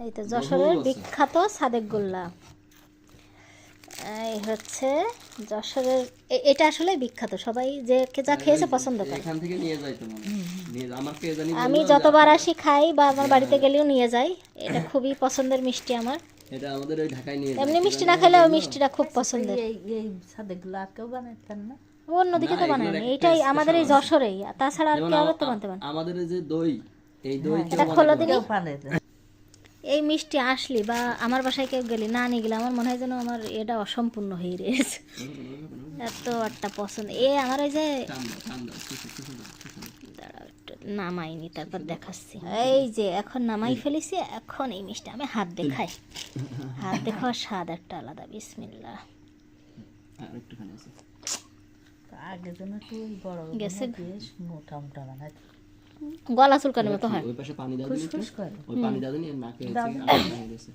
এই তো যশোরের বিখ্যাত সাদেক গোল্লা, এই হচ্ছে যশোরের। এটা আসলে বিখ্যাত, সবাই যে যা খেয়েছে পছন্দ করে। এখান থেকে নিয়ে যাই তো আমাকে জানি আমি যতবার আসি খাই বা আমার বাড়িতে গেলেও নিয়ে যাই। এটা খুবই পছন্দের মিষ্টি আমার। এটা আমাদের ওই ঢাকায় নিয়ে এমনি মিষ্টি না খেলে ওই মিষ্টিটা খুব পছন্দের। এই সাদেগুলো আর কেউ বানাইতেন না? অন্যদিকে তো বানায় না, এইটাই আমাদের এই যশোরেই, তাছাড়া আর কেউ তো বানাতে পারে। আমাদের এই যে দই, এই দই এটা খোলো দিনি। বানাইতে এই মিষ্টি আসলি বা আমার বাসায় কেউ গেলি না নিয়ে গেলে আমার মনে হয় যেন আমার এটা অসম্পূর্ণ হয়ে রয়েছে, এত একটা পছন্দ। আমার ওই যে দাঁড়াও একটু নামাইনি, তারপর দেখাচ্ছি। এই যে এখন নামাই ফেলেছি, এখন এই মিষ্টি আমি হাত দেখাই। হাত দেখার স্বাদ একটা আলাদা। বিসমিল্লাহ। আর একটুখানি আছে আগে যেন একটু বড় গেছে বেশ মোটা মোটা বানাইতে। গলা চুলকানোর মতো হয়। ওই পাশে পানি দাও দিন, খুশখুশ করে। ওই পানি দাও দিন, নাকে হচ্ছে